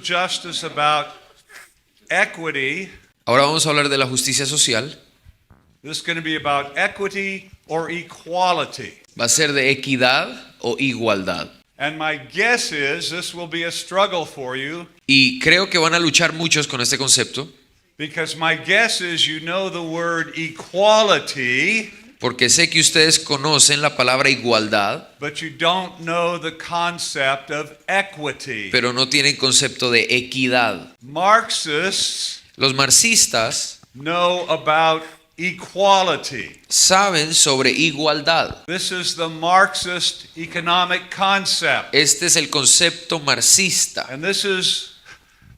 Justice about equity. Ahora vamos a hablar de la justicia social. This is going to be about equity or equality. Va a ser de equidad o igualdad. And my guess is this will be a struggle for you. Y creo que van a luchar muchos con este concepto. Because my guess is you know the word equality. Porque sé que ustedes conocen la palabra igualdad, But you don't know the concept of equity. pero no tienen concepto de equidad. Marxists Los marxistas know about equality. saben sobre igualdad. This is the Marxist economic concept. Este es el concepto marxista. And this is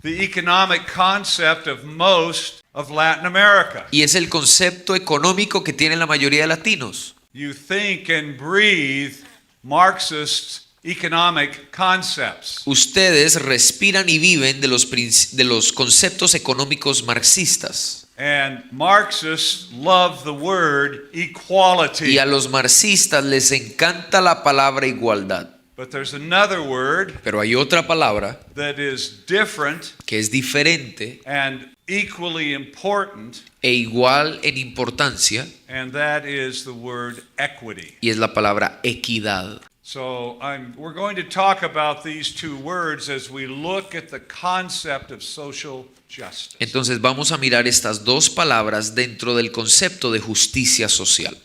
the economic concept of most of Latin America. Y es el concepto económico que tienen la mayoría de latinos. You think and breathe Marxist economic concepts. Ustedes respiran y viven de los conceptos económicos marxistas. And Marxists love the word equality. Y a los marxistas les encanta la palabra igualdad. But there's another word Pero hay otra palabra that is different que es diferente and equally important, e igual en importancia, and that is the word equity. y es la palabra equidad. So we're going to talk about these two words as we look at the concept of social justice. Entonces vamos a mirar estas dos palabras dentro del concepto de justicia social.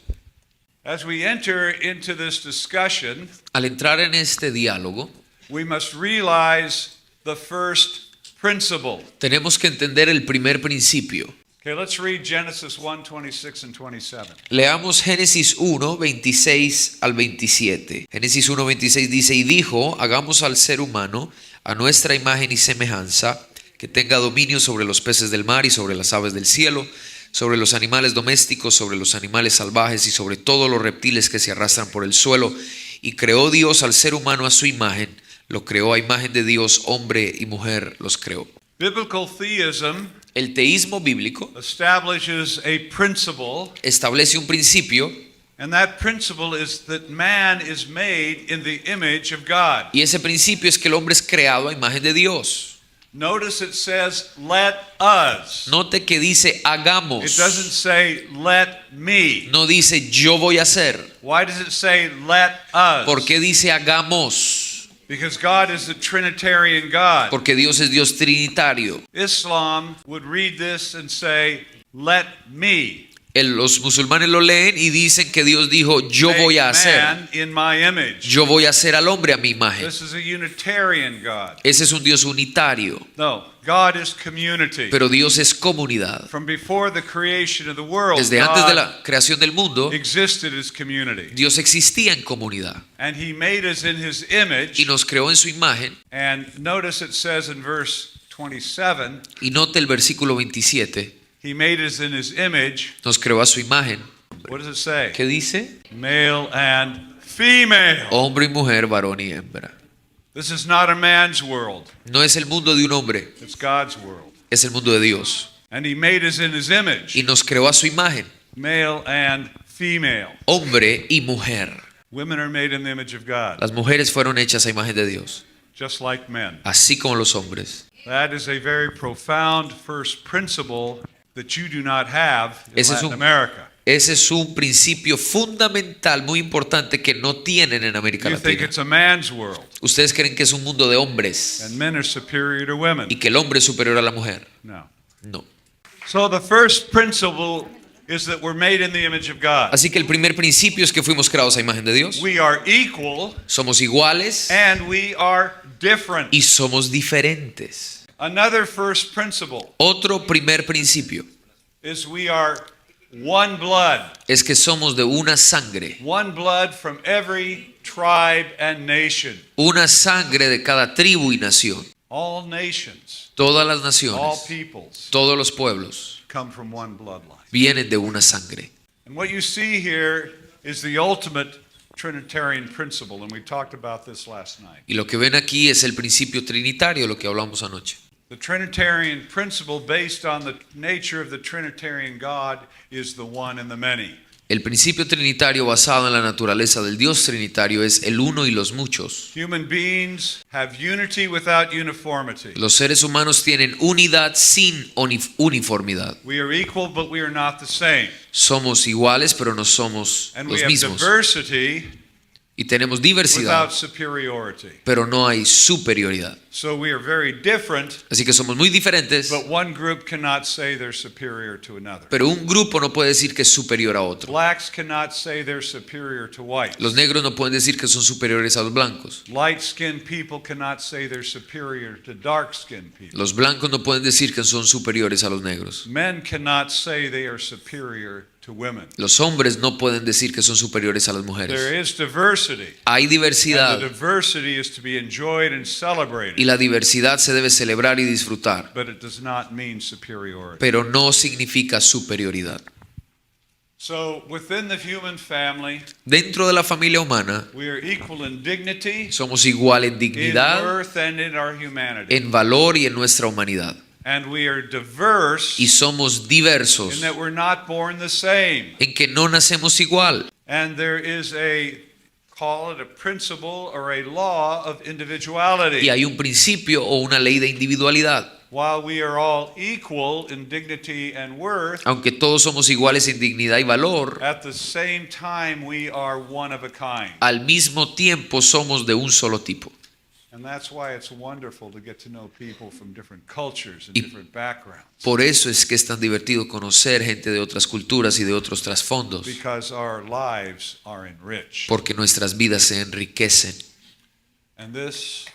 As we enter into this discussion, Al entrar en este diálogo, we must realize the first principle. tenemos que entender el primer principio. Okay, let's read Genesis 1, 26 and 27. Leamos Génesis 1, 26 al 27. Génesis 1, 26 dice: y dijo, hagamos al ser humano a nuestra imagen y semejanza, que tenga dominio sobre los peces del mar y sobre las aves del cielo, sobre los animales domésticos, sobre los animales salvajes y sobre todos los reptiles que se arrastran por el suelo. Y creó Dios al ser humano a su imagen, lo creó a imagen de Dios, hombre y mujer los creó. Biblical theism El teísmo bíblico establishes a principle, establece un principio, and that principle is that man is made in the image of God. y ese principio es que el hombre es creado a imagen de Dios. Notice it says, let us. Note que dice hagamos. It doesn't say, let me. No dice yo voy a hacer. Why does it say, let us? ¿Por qué dice hagamos? Because God is the Trinitarian God. Porque Dios es Dios trinitario. Islam would read this and say, let me. Los musulmanes lo leen y dicen que Dios dijo yo voy a make hacer. man in my image. Yo voy a hacer al hombre a mi imagen. This is a Unitarian God. Ese es un Dios unitario. No, God is community. Pero Dios es comunidad. From before the creation of the world, Desde antes de God la creación del mundo, existed as community. Dios existía en comunidad. And He made us in His image. Y nos creó en su imagen. And notice it says in verse 27, Y note el versículo 27. He made us in His image. Nos creó a su imagen. What does it say? ¿Qué dice? Male and female. Hombre y mujer, varón y hembra. This is not a man's world. No es el mundo de un hombre, It's God's world. es el mundo de Dios. And He made us in His image. Y nos creó a su imagen, Male and female. hombre y mujer. Women are made in the image of God, Las mujeres fueron hechas a imagen de Dios, just like men. así como los hombres. That is a very profound first principle that you do not have in Ese es Latin un- America. Ese es un principio fundamental, muy importante, que no tienen en América You think Latina. it's a man's world, Ustedes creen que es un mundo de hombres and men are superior to women. y que el hombre es superior a la mujer. No. No. So the first principle is that we're made in the image of God. Así que el primer principio es que fuimos creados a imagen de Dios. We are equal Somos iguales and we are different. y somos diferentes. Another first principle Otro primer principio is we are one blood. es que somos de una sangre. One blood from every tribe and nation. Una sangre de cada tribu y nación. All nations, Todas las all naciones, peoples todos los pueblos come from one bloodline. vienen de una sangre. And what you see here is the ultimate Trinitarian principle, and we talked about this last night. Y lo que ven aquí es el principio trinitario, lo que hablamos anoche. The Trinitarian principle, based on the nature of the Trinitarian God, is the one and the many. El principio trinitario basado en la naturaleza del Dios trinitario es el uno y los muchos. Human beings have unity without uniformity. Los seres humanos tienen unidad sin uniformidad. We are equal, but we are not the same. Somos iguales, pero no somos And we los have mismos. diversity Y tenemos diversidad, without superiority. pero no hay superioridad. So we are very different, Así que somos muy diferentes, but one group cannot say they're superior to another. pero un grupo no puede decir que es superior a otro. Blacks cannot say they're superior to whites. Los negros no pueden decir que son superiores a los blancos. Light-skinned people cannot say they're superior to dark-skinned people. Los blancos no pueden decir que son superiores a los negros. Men cannot say they are superior to women. Los hombres no pueden decir que son superiores a las mujeres. There is diversity, Hay and the diversidad diversity is to be enjoyed and celebrated, y la diversidad se debe celebrar y disfrutar, but it does not mean superiority. pero no significa superioridad. So within the human family, Dentro de la familia humana we are equal in dignity, somos igual en in dignidad, worth, and in our humanity. en valor y en nuestra humanidad. And we are diverse Y somos diversos in that we're not born the same. en que no nacemos igual. And there is call it a principle or a law of individuality. Y hay un principio o una ley de individualidad. While we are all equal in dignity and worth, Aunque todos somos iguales en dignidad y valor, at the same time we are one of a kind. al mismo tiempo somos de un solo tipo. And that's why it's wonderful to get to know people from different cultures and Y different backgrounds. Por eso es que es tan divertido conocer gente de otras culturas y de otros trasfondos, Because our lives are enriched. porque nuestras vidas se enriquecen. And this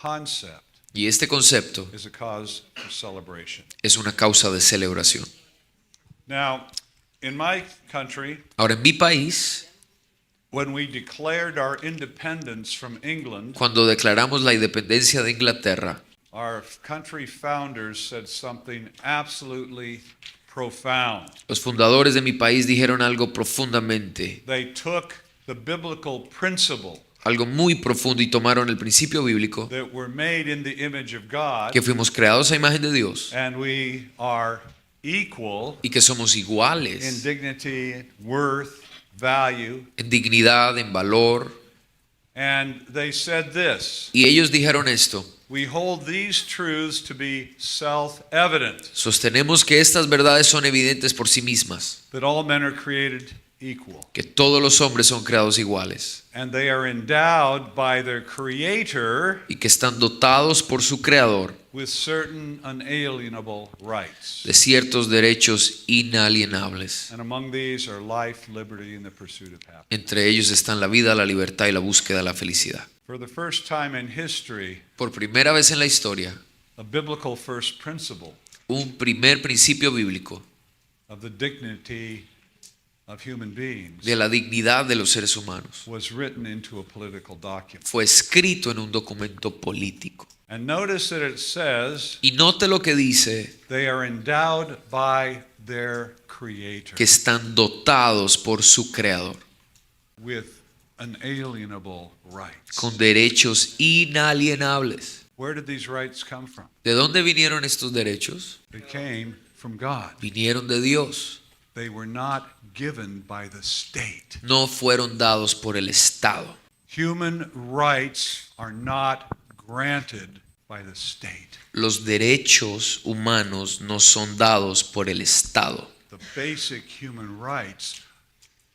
concept Y este concepto is a cause for celebration. es una causa de celebración. Now, in my country, Ahora, en mi país, when we declared our independence from England, cuando declaramos la independencia de Inglaterra, our country founders said something absolutely profound. los fundadores de mi país dijeron algo profundamente, They took the biblical principle algo muy profundo, y tomaron el principio bíblico that we're made in the image of God, que fuimos creados a imagen de Dios and we are equal y que somos in iguales dignity, worth, value. en dignidad, en valor. And they said this: Y ellos dijeron esto: we hold these truths to be self-evident, sostenemos que estas verdades son evidentes por sí mismas, that all men are created equal, que todos los hombres son creados iguales and they are endowed by their Creator y que están dotados por su Creador with certain unalienable rights. de ciertos derechos inalienables. And among these are life, liberty, and the pursuit of happiness. Entre ellos están la vida, la libertad y la búsqueda de la felicidad. For the first time in history, Por primera vez en la historia, a biblical first principle un primer principio bíblico of the dignity of human beings de la dignidad de los seres humanos was written into a political document. fue escrito en un documento político. And notice that it says Y note lo que dice, they are endowed by their Creator que están dotados por su Creador with unalienable rights. con derechos inalienables. Where did these rights come from? ¿De dónde vinieron estos derechos? They came from God. Vinieron de Dios. They were not given by the state. No fueron dados por el Estado. Human rights are not granted by the state. Los derechos humanos no son dados por el Estado. The basic human rights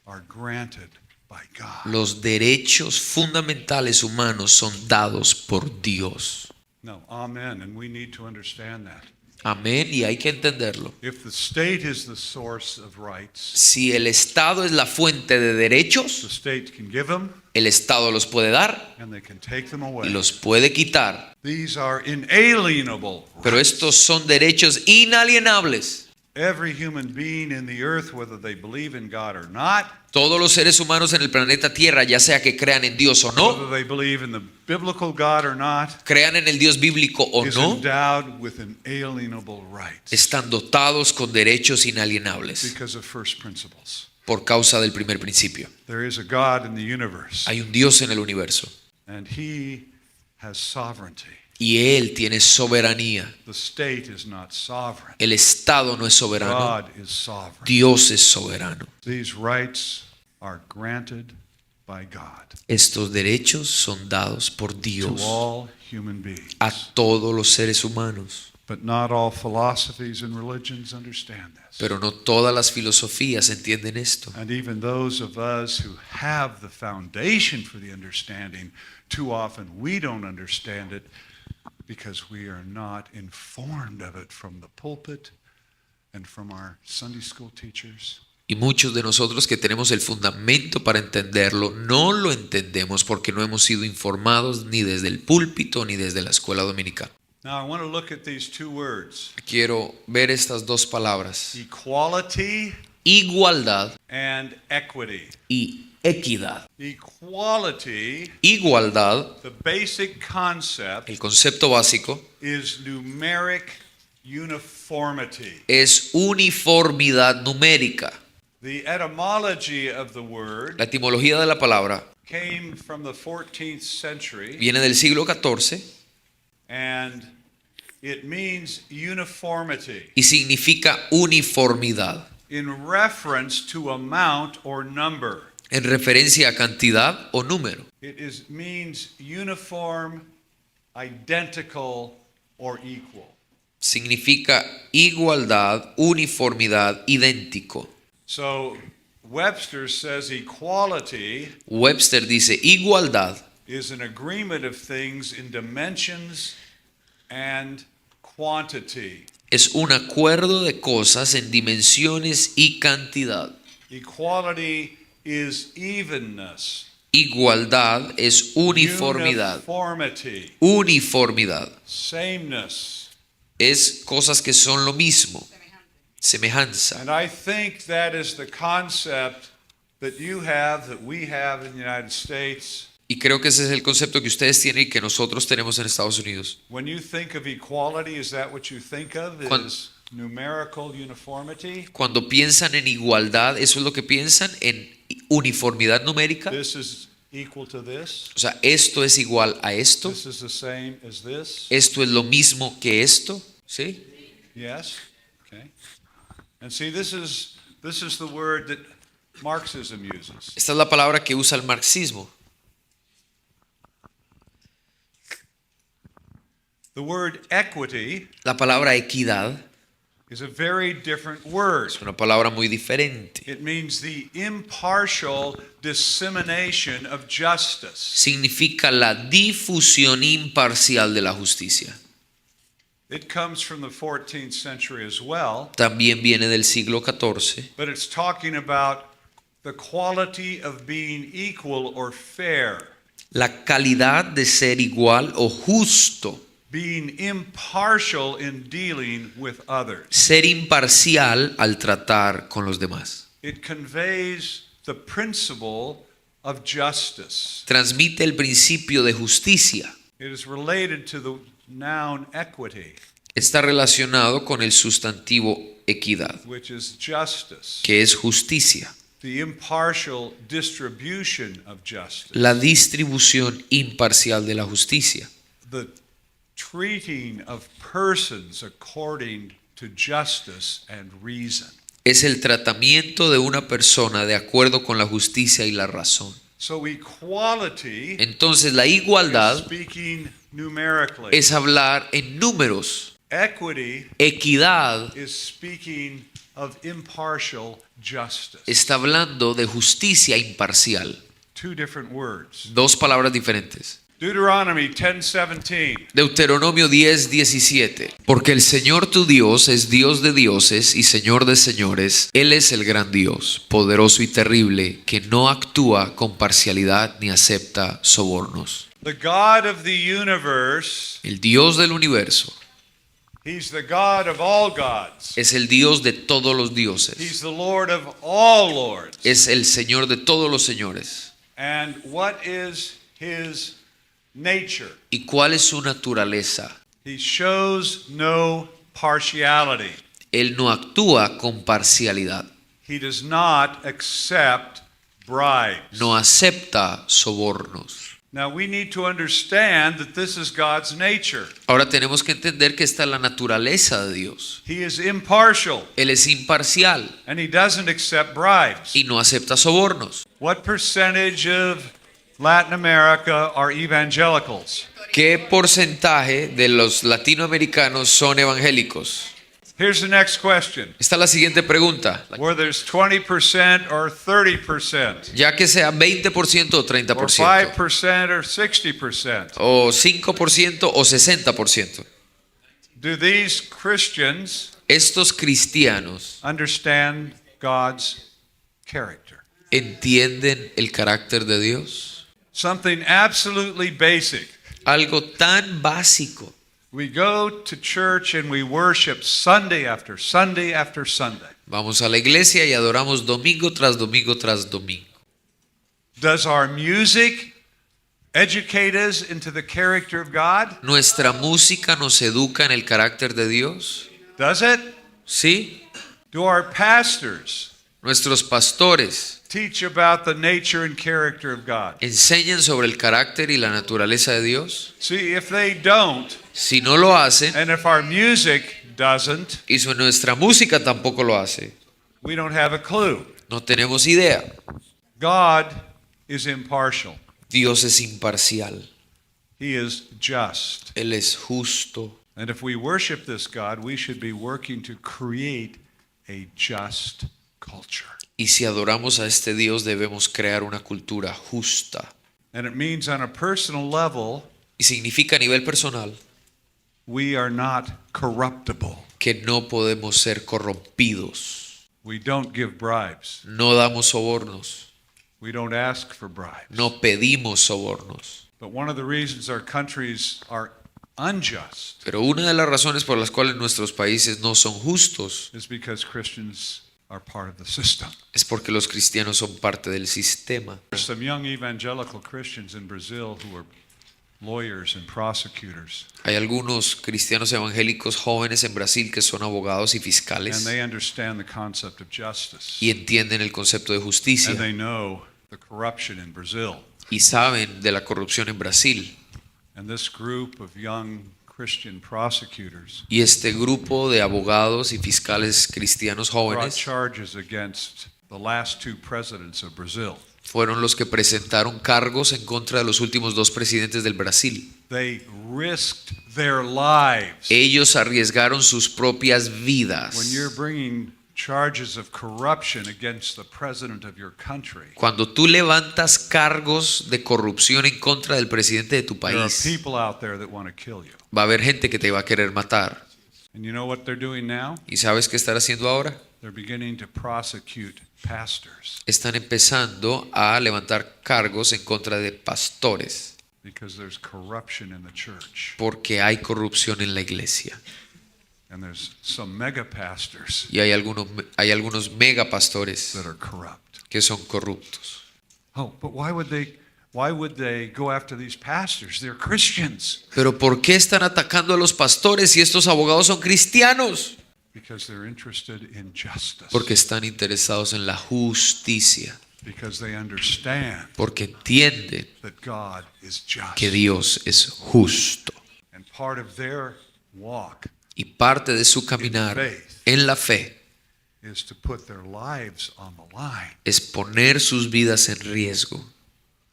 are granted by God. Los derechos fundamentales humanos son dados por Dios. No, amen, and we need to understand that. Amén, y hay que entenderlo. If the state is the source of rights, Si el Estado es la fuente de the derechos, state can give them el Estado los puede dar and they can take them y away. los puede quitar. These are inalienable Pero rights. estos son derechos inalienables. Every human being in the earth, whether they believe in God or not, Todos los seres humanos en el planeta Tierra, ya sea que crean en Dios o no, whether they believe in the biblical God or not, crean en el Dios bíblico o is no, endowed with inalienable rights están dotados con derechos inalienables because of first principles. por causa del primer principio. There is a God in the universe, Hay un Dios en el universo and He has sovereignty. y Él tiene soberanía. The state is not sovereign. El Estado no es soberano, God is sovereign. Dios es soberano. These rights are granted by God Estos derechos son dados por to Dios all human beings. a todos los seres humanos. But not all philosophies and religions understand this. Pero no todas las filosofías entienden esto. And even those of us who have the foundation for the understanding, too often we don't understand it because we are not informed of it from the pulpit and from our Sunday school teachers. Y muchos de nosotros que tenemos el fundamento para entenderlo, no lo entendemos porque no hemos sido informados ni desde el púlpito ni desde la escuela dominical. Now I want to look at these two words, Quiero ver estas dos palabras: equality igualdad and equity. y equidad. Equality, Igualdad, the basic concept, el concepto básico, is numeric uniformity. es uniformidad numérica. The etymology of the word La etimología de la palabra came from the 14th century, viene del siglo XIV and it means uniformity y significa uniformidad, in reference to amount or number. en referencia a cantidad o número. It means uniform, identical, or equal. Significa igualdad, uniformidad, idéntico. So Webster says equality Webster dice igualdad is an agreement of things in dimensions and quantity. es un acuerdo de cosas en dimensiones y cantidad. Equality is evenness. Igualdad es uniformidad. Uniformity. Uniformidad Sameness. es cosas que son lo mismo. Semejanza. And I think that is the concept that you have, that we have in the United States. Y creo que ese es el concepto que ustedes tienen y que nosotros tenemos en Estados Unidos. When you think of equality, is that what you think of? Cuan- Is numerical uniformity? Cuando piensan en igualdad, ¿eso es lo que piensan? ¿En uniformidad numérica? This is equal to this. O sea, esto es igual a esto. This is the same as this. Esto es lo mismo que esto. ¿Sí? Yes. Okay. And see, this is the word that Marxism uses. Esta es la palabra que usa el marxismo. The word equity La palabra equidad is a very different word. es una palabra muy diferente. It means the impartial dissemination of justice. Significa la difusión imparcial de la justicia. It comes from the 14th century as well, También viene del siglo XIV, but it's talking about the quality of being equal or fair, la calidad de ser igual o justo, being impartial in dealing with others. ser imparcial al tratar con los demás. It conveys the principle of justice. Transmite el principio de justicia. It is related to the noun equity, Está relacionado con el sustantivo equidad, which is justice, que es justicia. the impartial distribution of justice, La distribución imparcial de la justicia. the treating of persons according to justice and reason. Es el tratamiento de una persona de acuerdo con la justicia y la razón. So equality, Entonces la igualdad speaking numerically, es hablar en números. equity Equidad is speaking of impartial justice. está hablando de justicia imparcial. Two different words. Dos palabras diferentes. Deuteronomy 10:17. Deuteronomio 10:17. Porque el Señor tu Dios es Dios de dioses y Señor de señores. Él es el gran Dios, poderoso y terrible, que no actúa con parcialidad ni acepta sobornos. The God of the universe, El Dios del universo He's the God of all gods. es el Dios de todos los He's dioses. the Lord of all lords. Es el Señor de todos los señores. And what is His nature? ¿Y cuál es su naturaleza? He shows no partiality. Él no actúa con parcialidad. He does not accept bribes. no acepta sobornos. Now we need to understand that this is God's nature. Ahora tenemos que entender que esta es la naturaleza de Dios. He is impartial Él es imparcial and he doesn't accept bribes. y no acepta sobornos. What percentage of Latin America are evangelicals? ¿Qué porcentaje de los latinoamericanos son evangélicos? Here's the next question. Esta es la siguiente pregunta. Whether there's 20% or 30%, Ya que sea 20% o or 30%, 5% or 60%, o 5% o 60%. do these Christians Estos cristianos understand God's character? entienden el carácter de Dios. Something absolutely basic. Algo tan básico. We go to church and we worship Sunday after Sunday after Sunday. Vamos a la iglesia y adoramos domingo tras domingo tras domingo. Does our music educate us into the character of God? ¿Nuestra música nos educa en el carácter de Dios? Does it? Sí. Do our pastors Nuestros pastores teach about the nature and character of God? enseñan sobre el carácter y la naturaleza de Dios. See, if they don't, Si no lo hacen, and if our music doesn't, y si nuestra música tampoco lo hace, we don't have a clue. no tenemos idea. God is impartial. Dios es imparcial. He is just. Él es justo. And if we worship this God, we should be working to create a just culture. Y si adoramos a este Dios, debemos crear una cultura justa. And it means on a personal level, Y significa a nivel personal we are not corruptible. que no podemos ser corrompidos. We don't give bribes. No damos sobornos. We don't ask for bribes. No pedimos sobornos. But one of the reasons our countries are unjust Pero una de las razones por las cuales nuestros países no son justos is because Christians are part of the system. es porque los cristianos son parte del sistema. There's some young evangelical Christians in Brazil who are lawyers and prosecutors, Hay algunos cristianos evangélicos jóvenes en Brasil que son abogados y and fiscales they understand the concept of justice. y entienden el concepto de And justicia they know the corruption in Brazil. y saben de la corrupción en Brasil. And this group of young Christian prosecutors Y este grupo de abogados y fiscales cristianos brought jóvenes charges against the last two presidents of Brazil. fueron los que presentaron cargos en contra de los últimos dos presidentes del Brasil. They risked their lives. Ellos arriesgaron sus propias When vidas. you're bringing charges of corruption against the president of your country, Cuando tú levantas cargos de corrupción en contra del presidente de tu there are país, people out there that want to kill you. va a haber gente que te va a querer matar. And you know what they're doing now? ¿Y sabes qué están haciendo ahora? They're beginning to prosecute pastors Están empezando a levantar cargos en contra de pastores because there's corruption in the church. porque hay corrupción en la iglesia. And there's some mega pastors Y hay algunos megapastores that are corrupt. que son corruptos. Oh, but why would they go after these pastors? They're Christians. Pero ¿por qué están atacando a los pastores si estos abogados son cristianos? Because they're interested in justice. Porque están interesados en la justicia, Because they understand porque entienden that God is just. que Dios es justo. And part of their walk Y parte de su caminar en la fe is to put their lives on the line es poner sus vidas en riesgo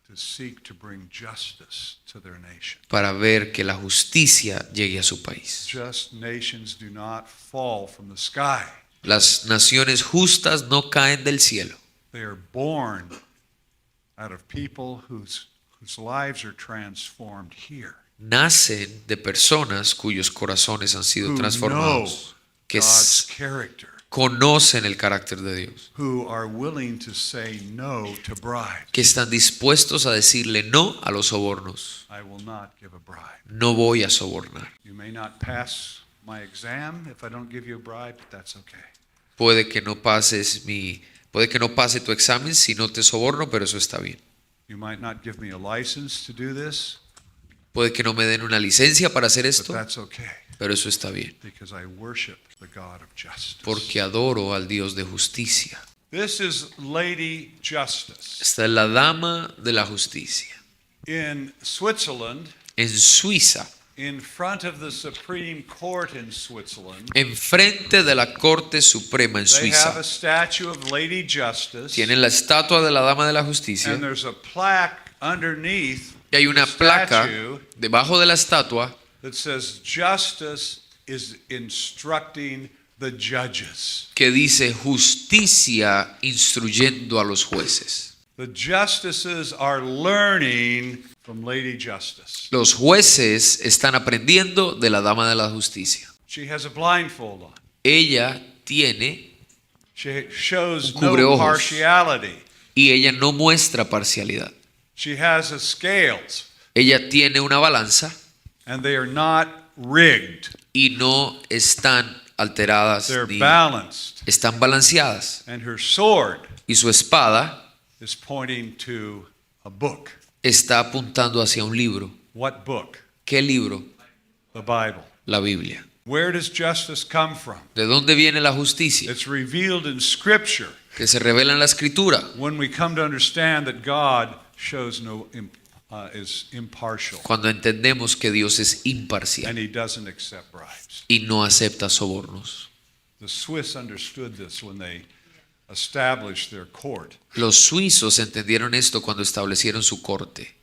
to seek to bring justice to their nation. para ver que la justicia llegue a su país. Just nations do not fall from the sky. Las naciones justas no caen del cielo. They are born out of people whose lives are transformed here, Nacen de personas cuyos corazones han sido who know transformados, que God's character, conocen el carácter de Dios, who are willing to say no to bribes. que están dispuestos a decirle no a los sobornos. I will not give a bribe. No voy a sobornar. You may not pass my exam if I don't give you a bribe, but that's okay. Puede que no pase tu examen si no te soborno, pero eso está bien. You might not give me a license to do this, Puede que no me den una licencia para hacer but esto, that's okay pero eso está bien, because I worship the God of justice. porque adoro al Dios de justicia. This is Lady Justice. Esta es la dama de la justicia. In Switzerland, En Suiza, in front of the Supreme Court in Switzerland, enfrente de la Corte Suprema en they have Suiza, a statue of Lady Justice, tienen la estatua de la dama de la and justicia there's a plaque underneath y hay una the placa statue debajo de la estatua that says justice is instructing the judges. que dice justicia instruyendo a los jueces. The justices are learning from Lady Justice. Los jueces están aprendiendo de la dama de la justicia. She has a blindfold on. Ella tiene She shows Un no cubreojos. partiality. y ella no muestra parcialidad. She has a scales, Ella tiene una balanza and they are not rigged. y no están alteradas, They're ni balanced. están balanceadas. And her sword Y su espada is pointing to a book. está apuntando hacia un libro. What book? ¿Qué libro? The Bible. La Biblia. Where does justice come from? ¿De dónde viene la justicia? It's revealed in Scripture Que se revela en la Escritura. when we come to understand that God shows is impartial Cuando entendemos que Dios es imparcial and He doesn't accept bribes. y no acepta sobornos. The Swiss understood this when they established their court. Los suizos entendieron esto cuando establecieron su corte.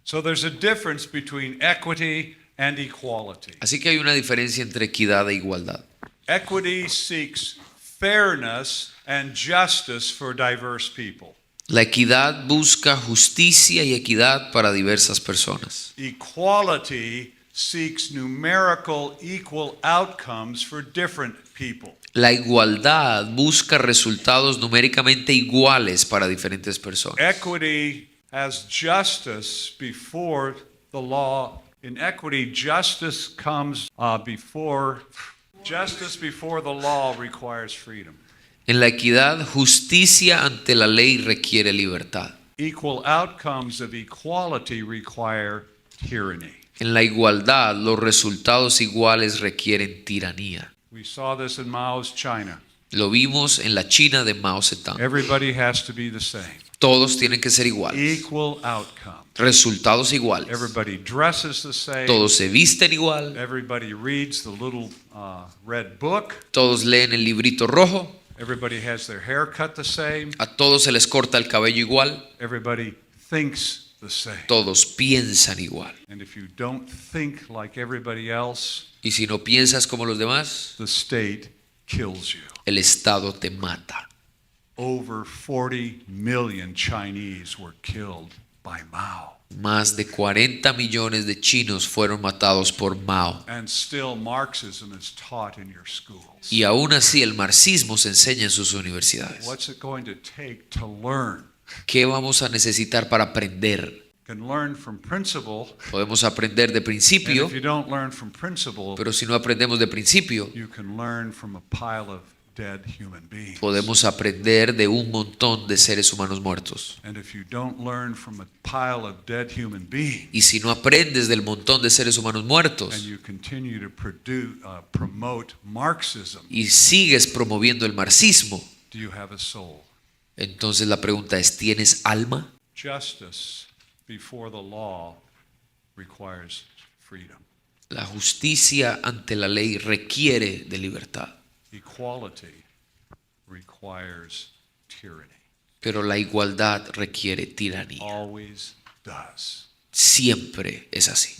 So there's a difference between equity and equality. Así que hay una diferencia entre equidad e igualdad. Equity seeks fairness and justice for diverse people. La equidad busca justicia y equidad para diversas personas. Equality seeks numerical equal outcomes for different people. La igualdad busca resultados numéricamente iguales para diferentes personas. Equity has justice before the law. In equity, justice comes before the law requires freedom. En la equidad, justicia ante la ley requiere libertad. Equal outcomes of equality require tyranny. En la igualdad, los resultados iguales requieren tiranía. We saw this in Mao's China. Lo vimos en la China de Mao Zedong. Everybody has to be the same. Todos tienen que ser iguales. Equal outcome. Resultados iguales. Everybody dresses the same. Todos se visten igual. Everybody reads the little red book. Todos leen el librito rojo. Everybody has their hair cut the same. A todos se les corta el cabello igual. Everybody thinks the same. Todos piensan igual. And if you don't think like everybody else, Y si no piensas como los demás, the state kills you. el Estado te mata. Over 40 million Chinese were killed by Mao. Más de 40 millones de chinos fueron matados por Mao. And still Marxism is taught in your schools. Y aún así el marxismo se enseña en sus universidades. What's it going to take to learn? ¿Qué vamos a necesitar para aprender? You can learn from principle. Podemos aprender de And principio, if you don't learn from principle, pero si no aprendemos de principio, you can learn from a pile of dead human beings. podemos aprender de un montón de seres humanos muertos. And if you don't learn from a pile of dead human beings, Y si no aprendes del montón de seres humanos and muertos you continue to promote Marxism, y sigues promoviendo el marxismo, do you have a soul? entonces la pregunta es, ¿tienes alma? Justice before the law requires freedom. La justicia ante la ley requiere de libertad, Equality requires tyranny. pero la igualdad requiere tiranía. Always does. Siempre es así.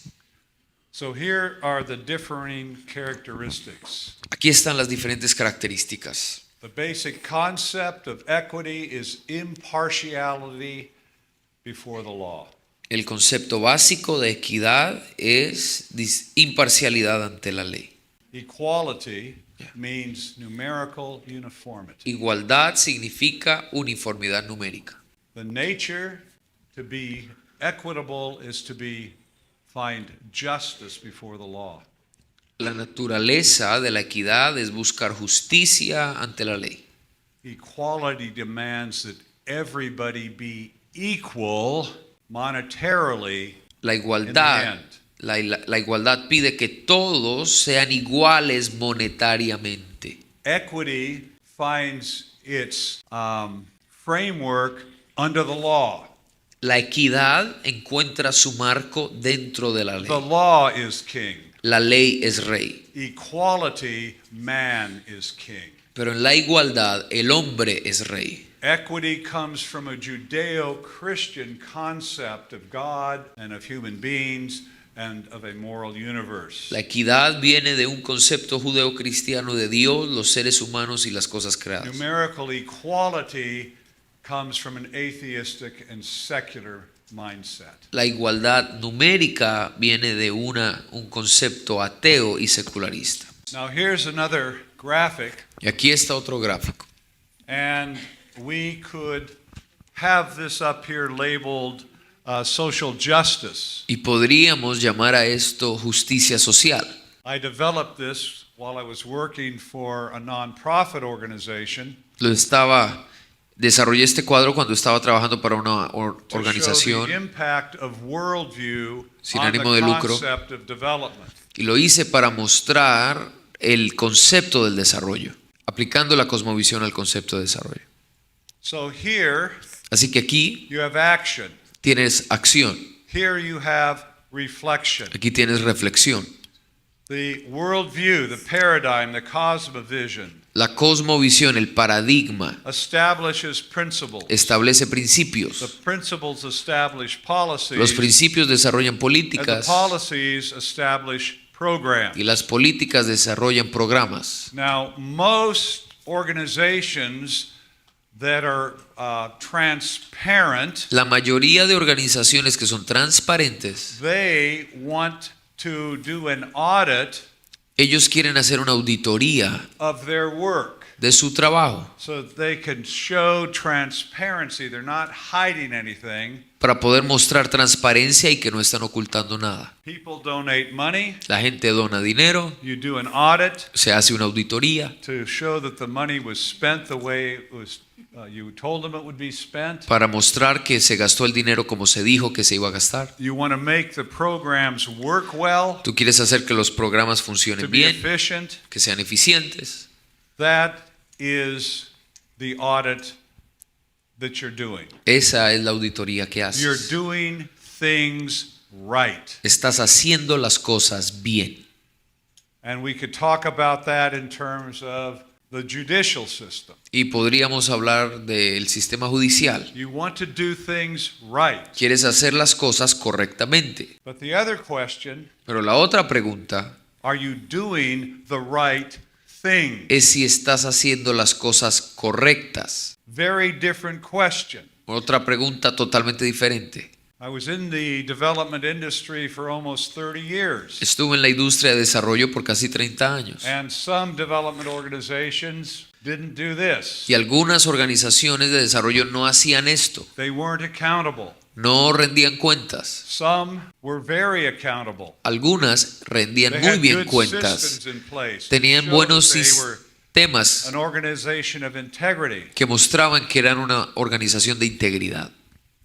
So here are the differing characteristics. Aquí están las diferentes características. The basic concept of equity is impartiality before the law. El concepto básico de equidad es imparcialidad ante la ley. Equality means numerical uniformity. Igualdad significa uniformidad numérica. The nature to be equitable is to find justice before the law. La naturaleza de la equidad es buscar justicia ante la ley. Equality demands that everybody be equal monetarily. La igualdad, la igualdad pide que todos sean iguales monetariamente. Equity finds its framework under the law. La equidad encuentra su marco dentro de la ley. The law is king. La ley es rey. Equality, man is king. Pero en la igualdad, el hombre es rey. Equity comes from a Judeo-Christian concept of God and of human beings and of a moral universe. La equidad viene de un concepto judeocristiano de Dios, los seres humanos y las cosas creadas. Numerical equality comes from an atheistic and secular mindset. La igualdad numérica viene de un concepto ateo y secularista. Now here's another graphic, Y aquí está otro gráfico. and we could have this up here labeled social justice. Y podríamos llamar a esto justicia social. I developed this while I was working for a nonprofit organization. Desarrollé este cuadro cuando estaba trabajando para una To show the organización impact of worldview sin on ánimo the de lucro. concept of development. y lo hice para mostrar el concepto del desarrollo, aplicando la cosmovisión al concepto de desarrollo. So here Así que aquí you have action. tienes acción, Here you have reflection. aquí tienes reflexión. The worldview, the paradigm, the cosmovision La cosmovisión, el paradigma, establishes principles. establece The principios. principles establish policies. Los principios desarrollan And the políticas policies establish programs. y las políticas desarrollan programas. Now, most organizations that are transparent, La mayoría de organizaciones que son transparentes, they want to do an audit ellos quieren hacer una auditoría of their work de su trabajo so that they can show transparency. They're not hiding anything. para poder mostrar transparencia y que no están ocultando nada. People donate money. La gente dona dinero, You do an audit se hace una auditoría to show that the money was spent the way it was you told them it would be spent. para mostrar que se gastó el dinero como se dijo que se iba a gastar. You want to make the programs work well, Tú quieres hacer que los programas to funcionen be bien, efficient. que sean eficientes. That is the audit that you're doing. Esa es la auditoría que You're haces. doing things right. Estás haciendo las cosas bien. And we could talk about that in terms of the judicial system. Y podríamos hablar del sistema judicial. You want to do things right. Quieres hacer las cosas correctamente. But the other question, Pero la otra pregunta are you doing the right thing? es si estás haciendo las cosas correctas. Very different question. Otra pregunta totalmente diferente. I was in the development industry for almost 30 years. Estuve en la industria de desarrollo por casi 30 años. And some development organizations didn't do this. Y algunas organizaciones de desarrollo no hacían esto. They weren't accountable. No rendían cuentas. Some were very accountable. Algunas rendían They muy had bien good cuentas. systems in place to Tenían show buenos that they were sistemas an organization of integrity. que mostraban que eran una organización de integridad.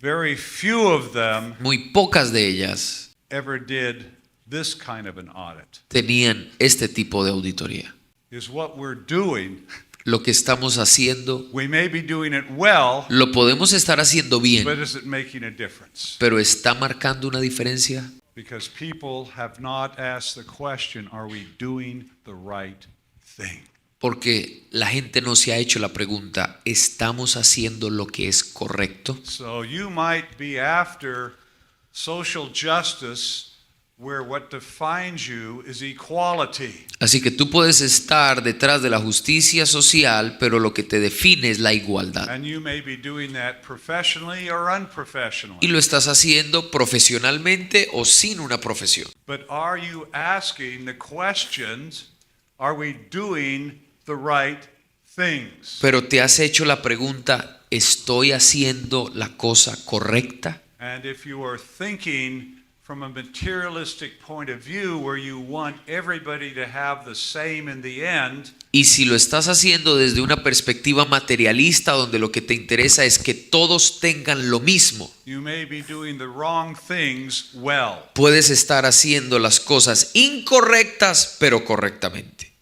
Very few of them Muy pocas de ellas ever did this kind of an audit. tenían este tipo de auditoría. Is what we're doing. Lo que estamos haciendo, We may be doing it well, lo podemos estar haciendo bien, but is it making a difference? pero ¿está marcando una diferencia? Because people have not asked the question, are we doing the right thing? Porque la gente no se ha hecho la pregunta, ¿estamos haciendo lo que es correcto? So you might be after social justice where what defines you is equality. Así que tú puedes estar detrás de la justicia social, pero lo que te define es la igualdad. And you may be doing that professionally or Y unprofessionally. lo estás haciendo profesionalmente o sin una profesión. But are you asking the questions, are we doing the right things? Pero te has hecho la pregunta, ¿estoy haciendo la cosa correcta? And if you are thinking from a materialistic point of view where you want everybody to have the same in the end, Y si lo estás haciendo desde una perspectiva materialista donde lo que te interesa es que todos tengan lo mismo, you may be doing the wrong things well. puedes estar haciendo las cosas incorrectas pero correctamente.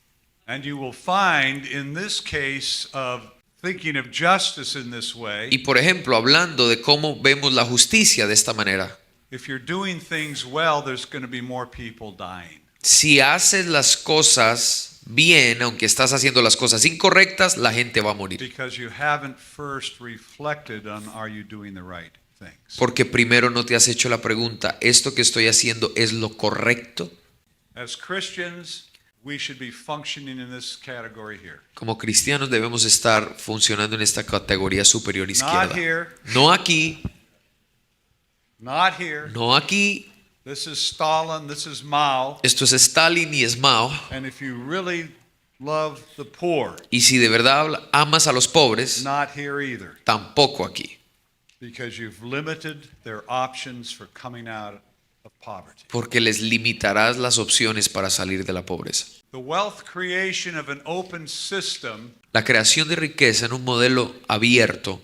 And you will find in this case of thinking of justice in this way, Y por ejemplo, hablando de cómo vemos la justicia de esta manera, if you're doing things well, there's going to be more people dying. si haces las cosas bien, aunque estás haciendo las cosas incorrectas, la gente va a morir. Because you haven't first reflected on, are you doing the right things? Porque primero no te has hecho la pregunta, ¿esto que estoy haciendo es lo correcto? As Christians, we should be functioning in this category here. Como cristianos debemos estar funcionando en esta categoría superior Not izquierda. here, No aquí, not here. no aquí. This is Stalin, this is Mao. Esto es Stalin y es Mao. And if you really love the poor, Y si de verdad amas a los pobres, not here either. tampoco aquí. Because you've limited their options for coming out of poverty. Porque les limitarás las opciones para salir de la pobreza. The wealth creation of an open system La creación de riqueza en un modelo abierto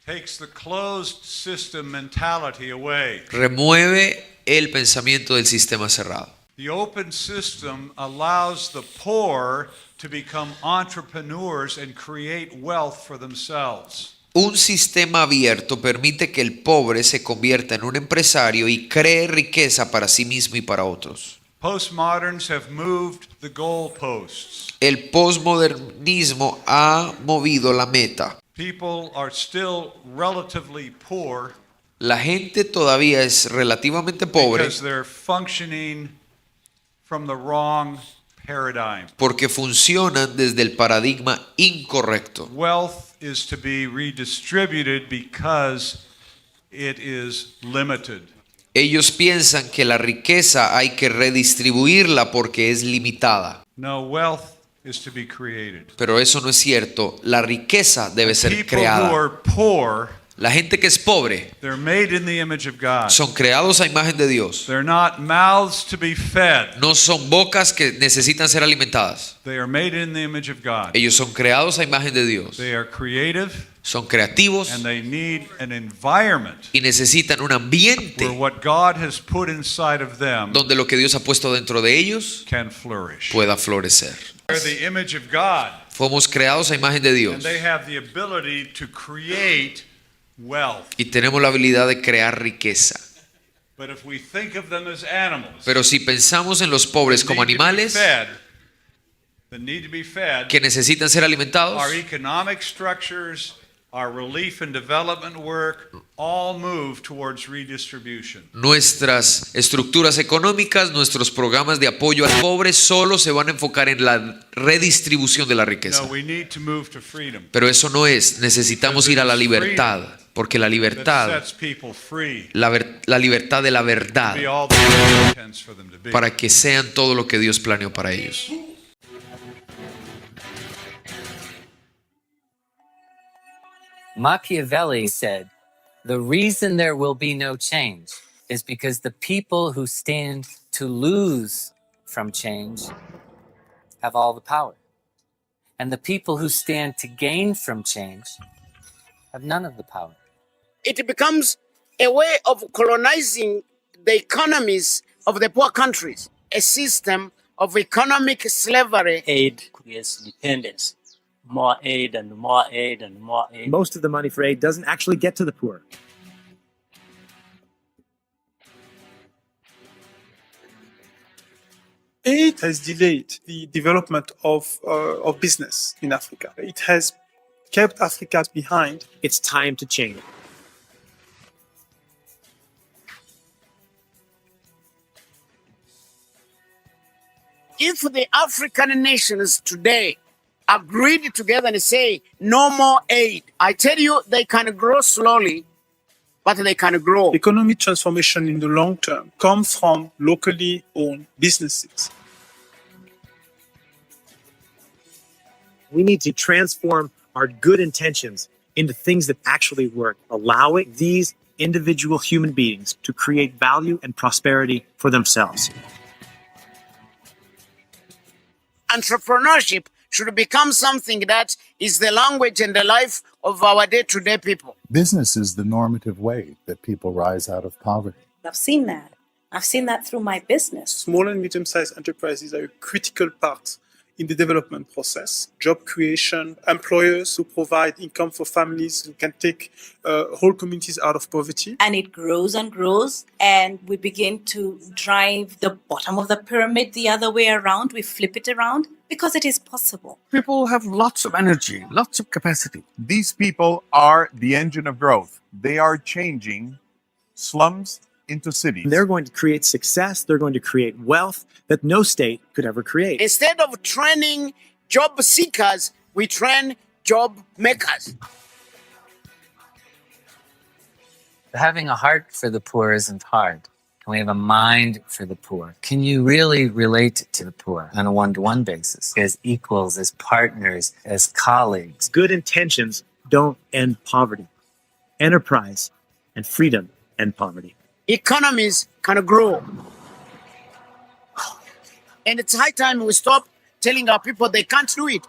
takes the closed system mentality away. remueve el pensamiento del sistema cerrado. The open system allows the poor to become entrepreneurs and create wealth for themselves. Un sistema abierto permite que el pobre se convierta en un empresario y cree riqueza para sí mismo y para otros. Postmoderns have moved the goalposts. El posmodernismo ha movido la meta. People are still relatively poor La gente todavía es relativamente pobre because they're functioning from the wrong paradigm. porque funcionan desde el paradigma incorrecto. Wealth is to be redistributed because it is limited. Ellos piensan que la riqueza hay que redistribuirla porque es limitada. No, wealth is to be created. Pero eso no es cierto. La riqueza debe ser People who creada. are poor, La gente que es pobre they're made in the image of God. son creados a imagen de Dios. They're not mouths to be fed. No son bocas que necesitan ser alimentadas. They are made in the image of God. Ellos son creados a imagen de Dios. They are creative Son creativos and they need an environment y necesitan un where ambiente what God has put inside of them donde lo que Dios ha puesto dentro de ellos can flourish. pueda florecer. They're the image of God Fuimos creados a imagen de Dios and they have the ability to create wealth. y tenemos la habilidad de crear riqueza. But if we think of them as animals, Pero si pensamos en los pobres como animales that need to be fed, que necesitan ser alimentados, our economic structures, our relief and development work, all move towards redistribution. nuestras estructuras económicas, nuestros programas de apoyo al pobre solo se van a enfocar en la redistribución de la riqueza. No, we need to move to freedom. Pero eso no es, necesitamos ir a la libertad, porque la That libertad, sets people free la libertad de la verdad, to be all that God intends for them to be. para que sean todo lo que Dios planeó para ellos. Machiavelli said, "The reason there will be no change is because the people who stand to lose from change have all the power. And the people who stand to gain from change have none of the power." It becomes a way of colonizing the economies of the poor countries, a system of economic slavery. Aid creates dependence. More aid and more aid and more aid. Most of the money for aid doesn't actually get to the poor. Aid has delayed the development of business in Africa. It has kept Africa behind. It's time to change. If the African nations today agreed together and say no more aid, I tell you, they can grow slowly, but they can grow. Economic transformation in the long term comes from locally owned businesses. We need to transform our good intentions into things that actually work, allowing these individual human beings to create value and prosperity for themselves. Entrepreneurship should become something that is the language and the life of our day-to-day people. Business is the normative way that people rise out of poverty. I've seen that. I've seen that through my business. Small and medium-sized enterprises are a critical part in the development process. Job creation, employers who provide income for families who can take whole communities out of poverty. And it grows and grows, and we begin to drive the bottom of the pyramid the other way around. We flip it around because it is possible. People have lots of energy, lots of capacity. These people are the engine of growth. They are changing slums into cities. They're going to create success. They're going to create wealth that no state could ever create. Instead of training job seekers, we train job makers. Having a heart for the poor isn't hard. And we have a mind for the poor. Can you really relate to the poor on a one-to-one basis, as equals, as partners, as colleagues? Good intentions don't end poverty. Enterprise and freedom end poverty. Economies can grow. And it's high time we stop telling our people they can't do it.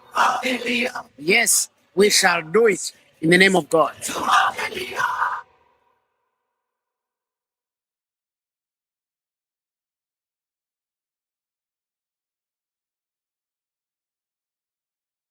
Yes, we shall do it in the name of God.